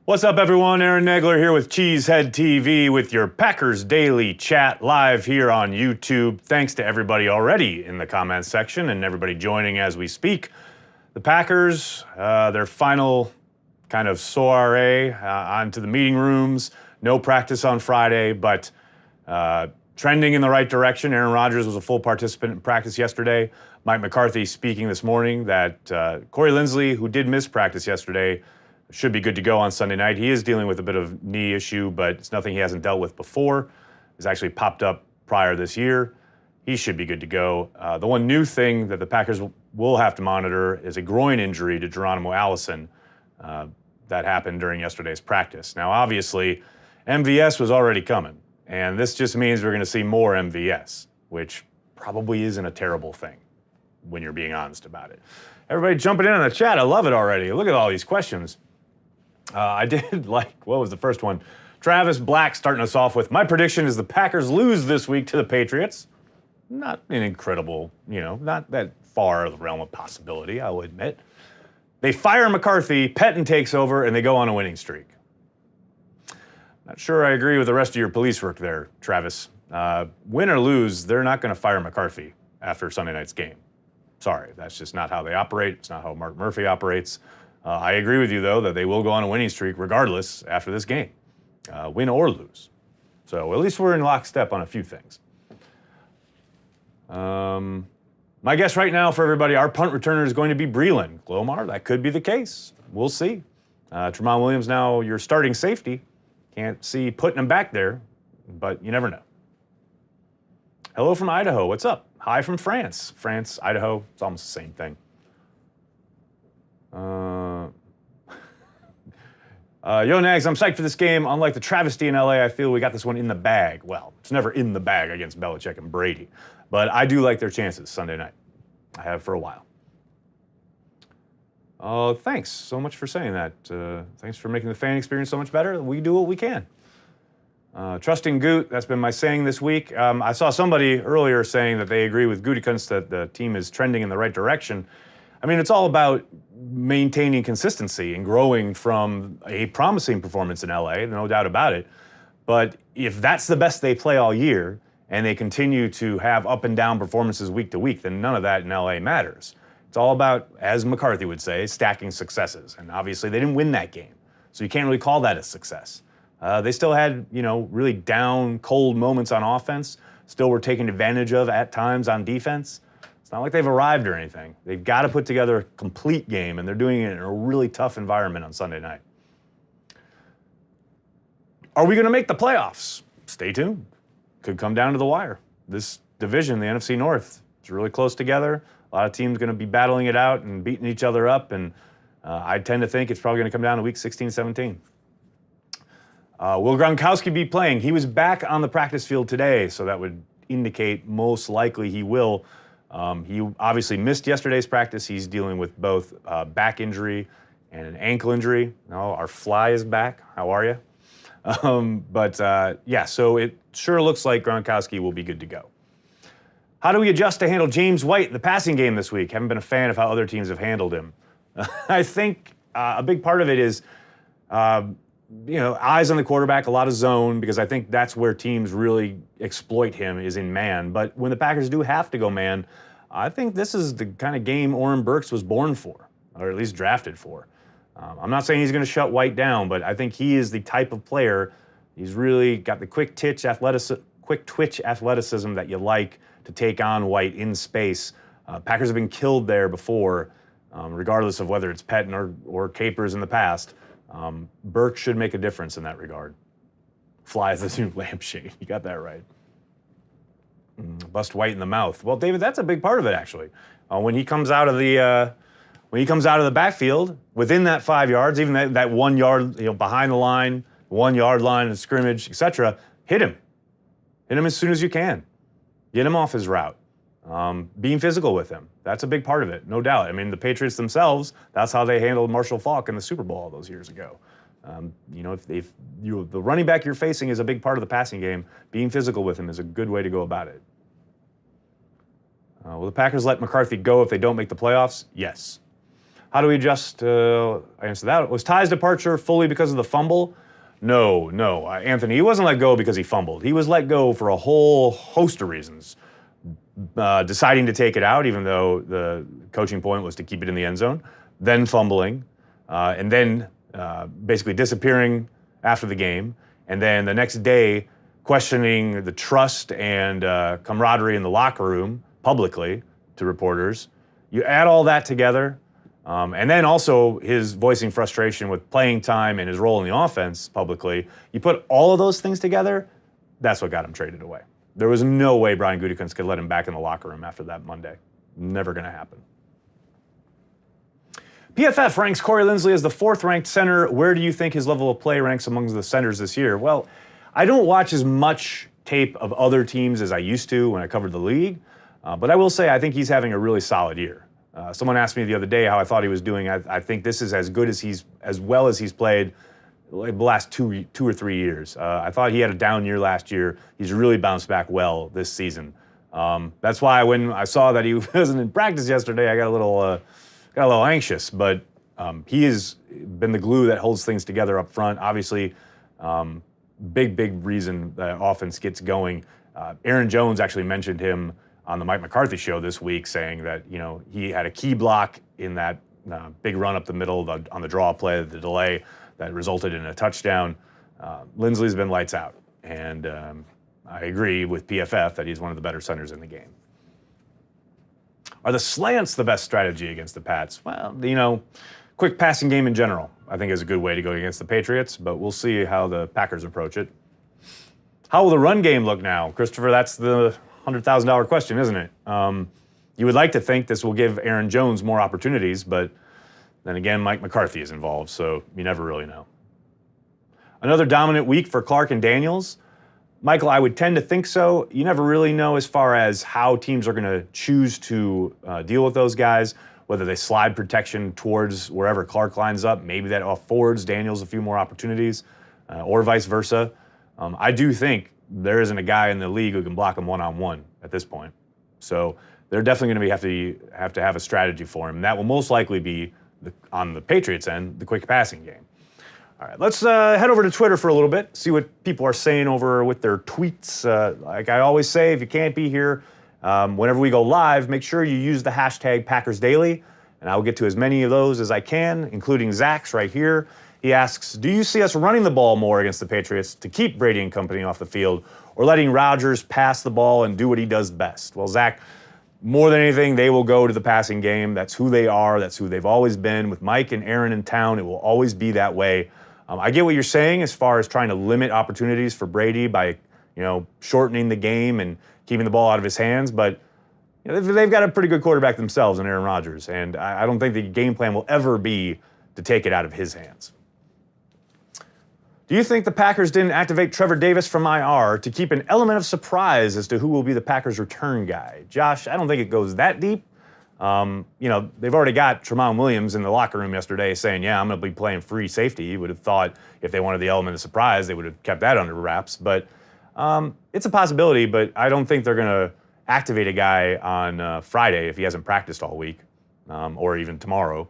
What's up, everyone? Aaron Nagler here with Cheesehead TV with your Packers Daily Chat live here on YouTube. Thanks to everybody already in the comments section and everybody joining as we speak. The Packers, their final kind of soiree onto the meeting rooms. No practice on Friday, but trending in the right direction. Aaron Rodgers was a full participant in practice yesterday. Mike McCarthy speaking this morning that Corey Linsley, who did miss practice yesterday, should be good to go on Sunday night. He is dealing with a bit of knee issue, but it's nothing he hasn't dealt with before. It's actually popped up prior this year. He should be good to go. The one new thing that the Packers will have to monitor is a groin injury to Geronimo Allison that happened during yesterday's practice. Now, obviously, MVS was already coming, and this just means we're going to see more MVS, which probably isn't a terrible thing when you're being honest about it. Everybody jumping in on the chat. I love it already. Look at all these questions. I did like, what was the first one? Travis Black starting us off with, my prediction is the Packers lose this week to the Patriots. Not an incredible, not that far of the realm of possibility, I will admit. They fire McCarthy, Pettine takes over, and they go on a winning streak. Not sure I agree with the rest of your police work there, Travis. Win or lose, they're not going to fire McCarthy after Sunday night's game. Sorry, that's just not how they operate. It's not how Mark Murphy operates. I agree with you, though, that they will go on a winning streak regardless after this game, win or lose. So at least we're in lockstep on a few things. My guess right now for everybody, our punt returner is going to be Breeland. Glomar, that could be the case. We'll see. Tramon Williams now your starting safety. Can't see putting him back there, but you never know. Hello from Idaho. What's up? Hi from France. France, Idaho, it's almost the same thing. Yo, Nags, I'm psyched for this game. Unlike the travesty in LA, I feel we got this one in the bag. Well, it's never in the bag against Belichick and Brady, but I do like their chances Sunday night. I have for a while. Oh, thanks so much for saying that. Thanks for making the fan experience so much better. We do what we can. Trusting Goot, that's been my saying this week. I saw somebody earlier saying that they agree with Gutekunst that the team is trending in the right direction. I mean, it's all about maintaining consistency and growing from a promising performance in LA, no doubt about it. But if that's the best they play all year and they continue to have up and down performances week to week, then none of that in LA matters. It's all about, as McCarthy would say, stacking successes. And obviously they didn't win that game. So you can't really call that a success. They still had, really down, cold moments on offense, still were taken advantage of at times on defense. It's not like they've arrived or anything. They've got to put together a complete game, and they're doing it in a really tough environment on Sunday night. Are we going to make the playoffs? Stay tuned. Could come down to the wire. This division, the NFC North, is really close together. A lot of teams going to be battling it out and beating each other up, and I tend to think it's probably going to come down to week 16, 17. Will Gronkowski be playing? He was back on the practice field today, so that would indicate most likely he will. He obviously missed yesterday's practice. He's dealing with both back injury and an ankle injury. Our fly is back. How are you? So it sure looks like Gronkowski will be good to go. How do we adjust to handle James White in the passing game this week? Haven't been a fan of how other teams have handled him. I think a big part of it is eyes on the quarterback, a lot of zone, because I think that's where teams really exploit him is in man. But when the Packers do have to go man, I think this is the kind of game Oren Burks was born for, or at least drafted for. I'm not saying he's going to shut White down, but I think he is the type of player. He's really got the quick twitch athleticism that you like to take on White in space. Packers have been killed there before, regardless of whether it's Pettine or Capers in the past. Burke should make a difference in that regard. Fly is the new lampshade. You got that right. Bust White in the mouth. Well, David, that's a big part of it, actually. When he comes out of the backfield within that 5 yards, even that 1 yard, behind the line, 1 yard line of scrimmage, etc., hit him. Hit him as soon as you can. Get him off his route. Being physical with him. That's a big part of it, no doubt. I mean, the Patriots themselves, that's how they handled Marshall Faulk in the Super Bowl all those years ago. If the running back you're facing is a big part of the passing game, being physical with him is a good way to go about it. Will the Packers let McCarthy go if they don't make the playoffs? Yes. How do we adjust? I answer that. Was Ty's departure fully because of the fumble? No. Anthony, he wasn't let go because he fumbled. He was let go for a whole host of reasons. Deciding to take it out, even though the coaching point was to keep it in the end zone, then fumbling, and then basically disappearing after the game, and then the next day questioning the trust and camaraderie in the locker room publicly to reporters. You add all that together, and then also his voicing frustration with playing time and his role in the offense publicly. You put all of those things together, that's what got him traded away. There was no way Brian Gutekunst could let him back in the locker room after that Monday. Never going to happen. PFF ranks Corey Linsley as the 4th-ranked center. Where do you think his level of play ranks among the centers this year? Well, I don't watch as much tape of other teams as I used to when I covered the league, but I will say I think he's having a really solid year. Someone asked me the other day how I thought he was doing. I think this is as good as well as he's played like the last two or 3 years. I thought he had a down year last year. He's really bounced back well this season. That's why when I saw that he wasn't in practice yesterday, I got a little anxious. But he has been the glue that holds things together up front. Obviously, big reason the offense gets going. Aaron Jones actually mentioned him on the Mike McCarthy show this week, saying that he had a key block in that big run up the middle on the draw play, the delay that resulted in a touchdown. Linsley's been lights out, and I agree with PFF that he's one of the better centers in the game. Are the slants the best strategy against the Pats? Well, quick passing game in general, I think is a good way to go against the Patriots, but we'll see how the Packers approach it. How will the run game look now? Christopher, that's the $100,000 question, isn't it? You would like to think this will give Aaron Jones more opportunities, but then again, Mike McCarthy is involved, so you never really know. Another dominant week for Clark and Daniels. Michael, I would tend to think so. You never really know as far as how teams are going to choose to deal with those guys, whether they slide protection towards wherever Clark lines up. Maybe that affords Daniels a few more opportunities, or vice versa. I do think there isn't a guy in the league who can block him one-on-one at this point. So they're definitely going to have to have a strategy for him. That will most likely be, on the Patriots end, the quick passing game. All right, let's head over to Twitter for a little bit, see what people are saying over with their tweets. Like I always say, if you can't be here, whenever we go live, make sure you use the hashtag PackersDaily, and I will get to as many of those as I can, including Zach's right here. He asks, do you see us running the ball more against the Patriots to keep Brady and company off the field, or letting Rodgers pass the ball and do what he does best? Well, Zach, more than anything, they will go to the passing game. That's who they are. That's who they've always been. With Mike and Aaron in town, it will always be that way. I get what you're saying as far as trying to limit opportunities for Brady by, shortening the game and keeping the ball out of his hands. But they've got a pretty good quarterback themselves in Aaron Rodgers, and I don't think the game plan will ever be to take it out of his hands. Do you think the Packers didn't activate Trevor Davis from IR to keep an element of surprise as to who will be the Packers' return guy? Josh, I don't think it goes that deep. They've already got Tramon Williams in the locker room yesterday saying, yeah, I'm going to be playing free safety. You would have thought if they wanted the element of surprise, they would have kept that under wraps. But it's a possibility, but I don't think they're going to activate a guy on Friday if he hasn't practiced all week, or even tomorrow.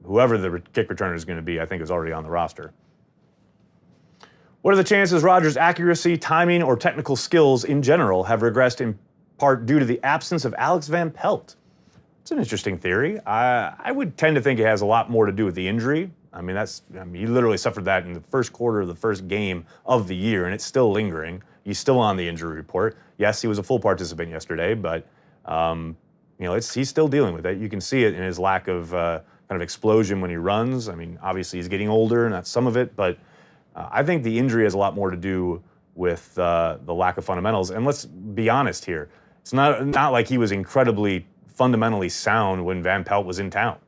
Whoever the kick returner is going to be, I think is already on the roster. What are the chances Rodgers' accuracy, timing, or technical skills in general have regressed in part due to the absence of Alex Van Pelt? It's an interesting theory. I would tend to think it has a lot more to do with the injury. He literally suffered that in the first quarter of the first game of the year, and it's still lingering. He's still on the injury report. Yes, he was a full participant yesterday, but he's still dealing with it. You can see it in his lack of kind of explosion when he runs. Obviously he's getting older, and that's some of it, but I think the injury has a lot more to do with the lack of fundamentals. And let's be honest here. It's not like he was incredibly fundamentally sound when Van Pelt was in town.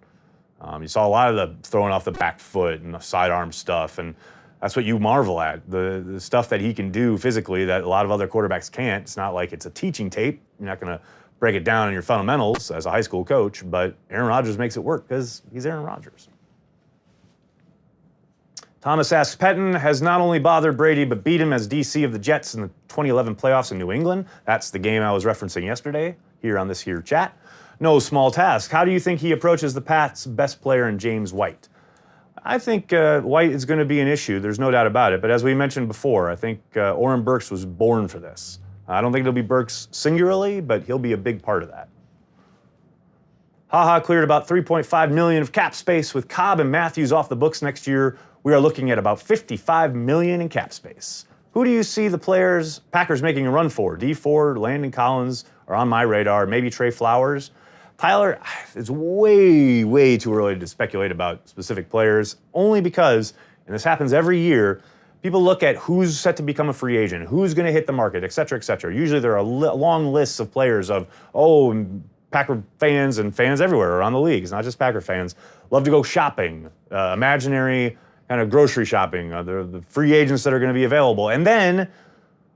You saw a lot of the throwing off the back foot and the sidearm stuff, and that's what you marvel at, the stuff that he can do physically that a lot of other quarterbacks can't. It's not like it's a teaching tape. You're not going to break it down in your fundamentals as a high school coach, but Aaron Rodgers makes it work because he's Aaron Rodgers. Thomas asks, Pettin has not only bothered Brady, but beat him as DC of the Jets in the 2011 playoffs in New England. That's the game I was referencing yesterday here on this here chat. no small task. How do you think he approaches the Pats' best player in James White? I think White is going to be an issue. There's no doubt about it. But as we mentioned before, I think Oren Burks was born for this. I don't think it'll be Burks singularly, but he'll be a big part of that. HaHa cleared about $3.5 million of cap space with Cobb and Matthews off the books next year. We are looking at about $55 million in cap space. Who do you see the Packers making a run for? Dee Ford, Landon Collins are on my radar. Maybe Trey Flowers. Tyler, it's way, way too early to speculate about specific players, only because, and this happens every year, people look at who's set to become a free agent, who's going to hit the market, et cetera, et cetera. Usually there are long lists of players of, Packer fans and fans everywhere around the league, it's not just Packer fans, love to go shopping, imaginary kind of grocery shopping, the free agents that are going to be available. And then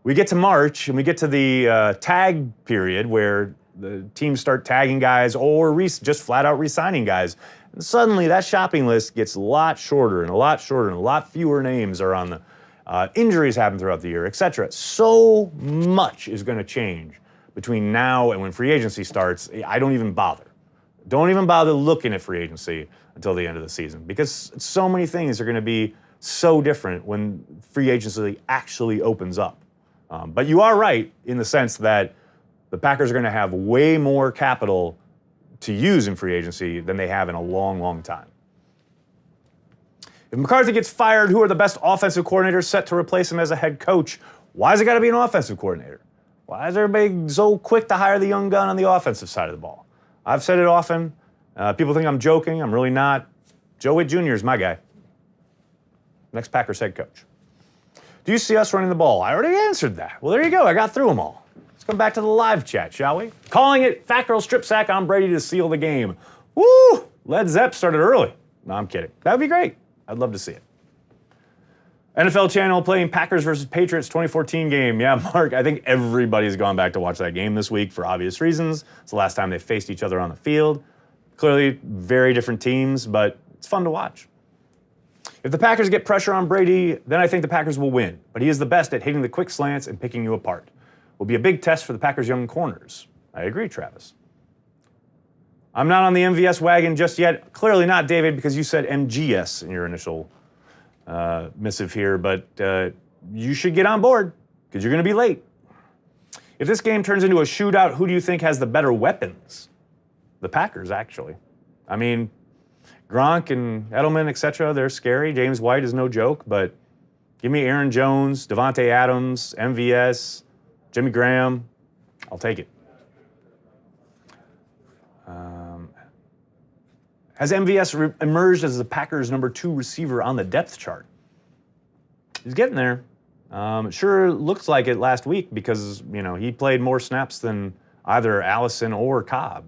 we get to March and we get to the tag period where the teams start tagging guys or just flat out re-signing guys. And suddenly that shopping list gets a lot shorter and a lot shorter and a lot fewer names are on the injuries happen throughout the year, et cetera. So much is going to change between now and when free agency starts. I don't even bother. Don't even bother looking at free agency until the end of the season because so many things are going to be so different when free agency actually opens up. But you are right in the sense that the Packers are going to have way more capital to use in free agency than they have in a long, long time. If McCarthy gets fired, who are the best offensive coordinators set to replace him as a head coach? Why has it got to be an offensive coordinator? Why is everybody so quick to hire the young gun on the offensive side of the ball? I've said it often. People think I'm joking. I'm really not. Joe Witt Jr. is my guy. Next Packers head coach. Do you see us running the ball? I already answered that. Well, there you go. I got through them all. Let's come back to the live chat, shall we? Calling it Fat Girl strip sack on Brady to seal the game. Woo! Led Zepp started early. No, I'm kidding. That would be great. I'd love to see it. NFL Channel playing Packers versus Patriots 2014 game. Yeah, Mark, I think everybody's gone back to watch that game this week for obvious reasons. It's the last time they faced each other on the field. Clearly, very different teams, but it's fun to watch. If the Packers get pressure on Brady, then I think the Packers will win. But he is the best at hitting the quick slants and picking you apart. Will be a big test for the Packers' young corners. I agree, Travis. I'm not on the MVS wagon just yet. Clearly not, David, because you said MGS in your initial missive here, but you should get on board because you're going to be late. If this game turns into a shootout, who do you think has the better weapons? The Packers, actually. I mean, Gronk and Edelman, etc., they're scary. James White is no joke, but give me Aaron Jones, Devontae Adams, MVS, Jimmy Graham. I'll take it. Has MVS emerged as the Packers' number 2 receiver on the depth chart? He's getting there. It sure looks like it last week because, he played more snaps than either Allison or Cobb.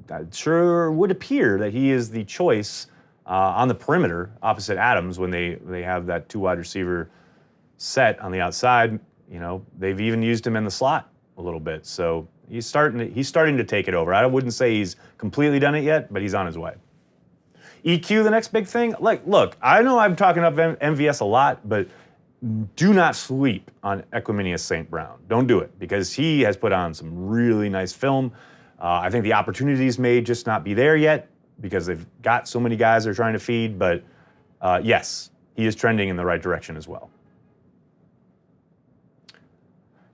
It sure would appear that he is the choice on the perimeter opposite Adams when they have that 2 wide receiver set on the outside. They've even used him in the slot a little bit. So he's starting to take it over. I wouldn't say he's completely done it yet, but he's on his way. EQ, the next big thing. Look, I know I'm talking up MVS a lot, but do not sleep on Equanimeous St. Brown. Don't do it because he has put on some really nice film. I think the opportunities may just not be there yet because they've got so many guys they're trying to feed, but yes, he is trending in the right direction as well.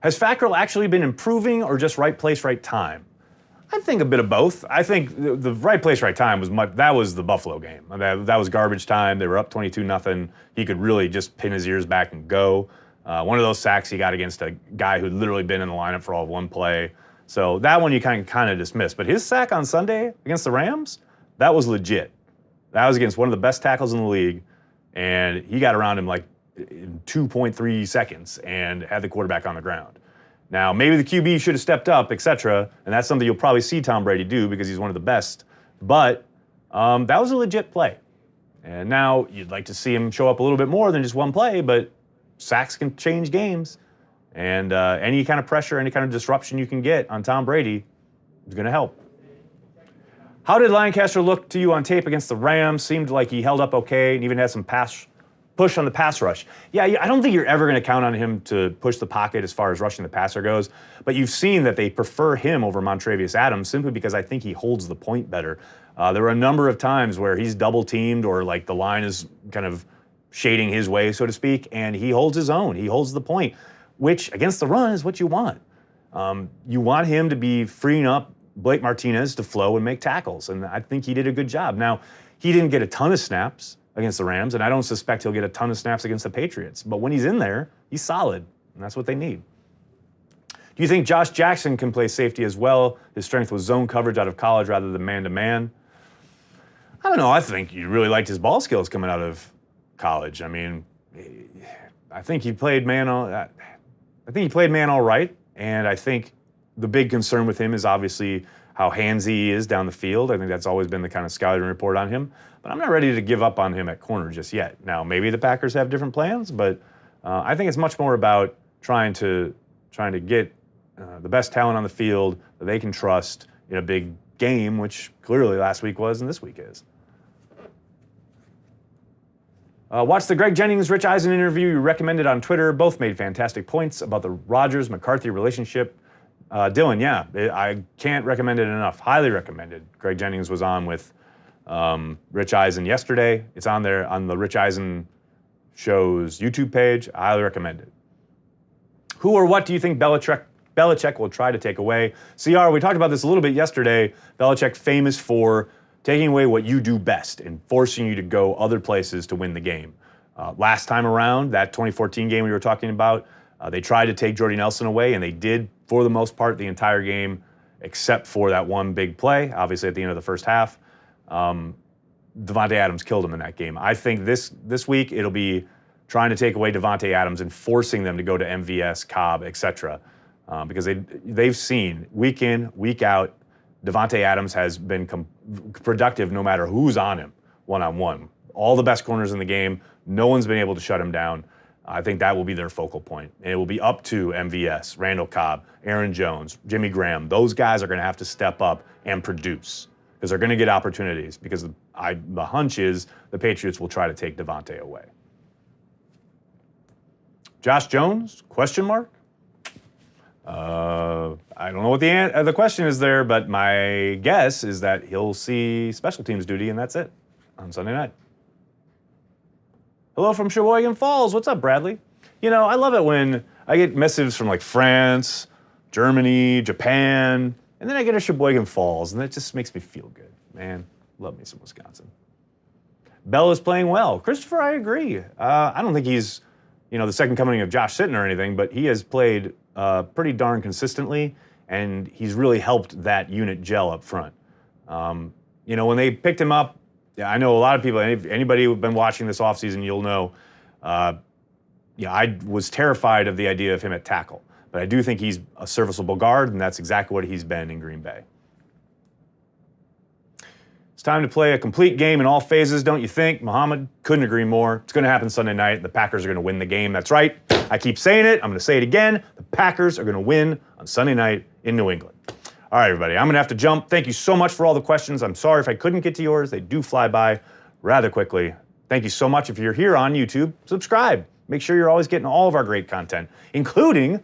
Has Fat Girl actually been improving or just right place, right time? I think a bit of both. I think the right place, right time that was the Buffalo game. That was garbage time. They were up 22-0. He could really just pin his ears back and go. One of those sacks he got against a guy who'd literally been in the lineup for all of one play. So that one you kind of dismiss. But his sack on Sunday against the Rams, that was legit. That was against one of the best tackles in the league, and he got around him in 2.3 seconds and had the quarterback on the ground. Now, maybe the QB should have stepped up, etc., and that's something you'll probably see Tom Brady do because he's one of the best. But that was a legit play. And now you'd like to see him show up a little bit more than just one play, but sacks can change games. And any kind of pressure, any kind of disruption you can get on Tom Brady is going to help. How did Lancaster look to you on tape against the Rams? Seemed like he held up okay and even had some pass push on the pass rush. Yeah, I don't think you're ever going to count on him to push the pocket as far as rushing the passer goes, but you've seen that they prefer him over Montravius Adams simply because I think he holds the point better. There were a number of times where he's double teamed or like the line is kind of shading his way, so to speak, and he holds his own. He holds the point, which against the run is what you want. You want him to be freeing up Blake Martinez to flow and make tackles, and I think he did a good job. Now, he didn't get a ton of snaps against the Rams, and I don't suspect he'll get a ton of snaps against the Patriots. But when he's in there, he's solid, and that's what they need. Do you think Josh Jackson can play safety as well? His strength was zone coverage out of college rather than man-to-man. I don't know. I think you really liked his ball skills coming out of college. I mean, I think he played man all right, and I think the big concern with him is obviously how handsy he is down the field. I think that's always been the kind of scouting report on him. But I'm not ready to give up on him at corner just yet. Now, maybe the Packers have different plans, but I think it's much more about trying to get the best talent on the field that they can trust in a big game, which clearly last week was and this week is. Watch the Greg Jennings, Rich Eisen interview you recommended on Twitter. Both made fantastic points about the Rodgers-McCarthy relationship. Dylan, yeah, I can't recommend it enough. Highly recommended. Greg Jennings was on with Rich Eisen yesterday. It's on there on the Rich Eisen Show's YouTube page. I highly recommend it. Who or what do you think Belichick will try to take away? CR, we talked about this a little bit yesterday. Belichick famous for taking away what you do best and forcing you to go other places to win the game. Last time around, that 2014 game we were talking about, they tried to take Jordy Nelson away, and they did for the most part the entire game, except for that one big play, obviously at the end of the first half. Davante Adams killed him in that game. I think this week it'll be trying to take away Davante Adams and forcing them to go to MVS, Cobb, etc. Because they've seen week in, week out, Davante Adams has been productive no matter who's on him one-on-one. All the best corners in the game, no one's been able to shut him down. I think that will be their focal point. And it will be up to MVS, Randall Cobb, Aaron Jones, Jimmy Graham. Those guys are going to have to step up and produce because they're going to get opportunities because the hunch is the Patriots will try to take Davante away. Josh Jones, question mark? I don't know what the question is there, but my guess is that he'll see special teams duty, and that's it on Sunday night. Hello from Sheboygan Falls. What's up, Bradley? You know, I love it when I get messages from like France, Germany, Japan, and then I get a Sheboygan Falls, and that just makes me feel good. Man, love me some Wisconsin. Bella's playing well. Christopher, I agree. I don't think he's, the second coming of Josh Sitton or anything, but he has played pretty darn consistently, and he's really helped that unit gel up front. When they picked him up, I know a lot of people, anybody who's been watching this offseason, you'll know, I was terrified of the idea of him at tackle, but I do think he's a serviceable guard, and that's exactly what he's been in Green Bay. It's time to play a complete game in all phases, don't you think? Muhammad, couldn't agree more. It's going to happen Sunday night. The Packers are going to win the game. That's right. I keep saying it. I'm going to say it again. The Packers are going to win on Sunday night in New England. All right, everybody, I'm going to have to jump. Thank you so much for all the questions. I'm sorry if I couldn't get to yours. They do fly by rather quickly. Thank you so much. If you're here on YouTube, subscribe. Make sure you're always getting all of our great content, including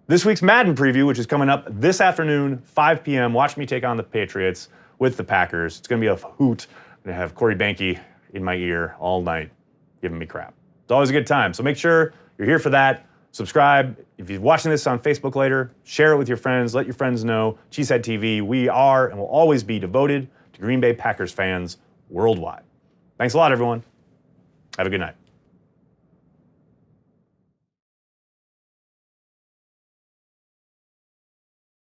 this week's Madden preview, which is coming up this afternoon, 5 p.m. Watch me take on the Patriots with the Packers. It's going to be a hoot. I'm going to have Corey Banke in my ear all night giving me crap. It's always a good time. So make sure you're here for that. Subscribe. If you're watching this on Facebook later, share it with your friends. Let your friends know. Cheesehead TV, we are and will always be devoted to Green Bay Packers fans worldwide. Thanks a lot, everyone. Have a good night.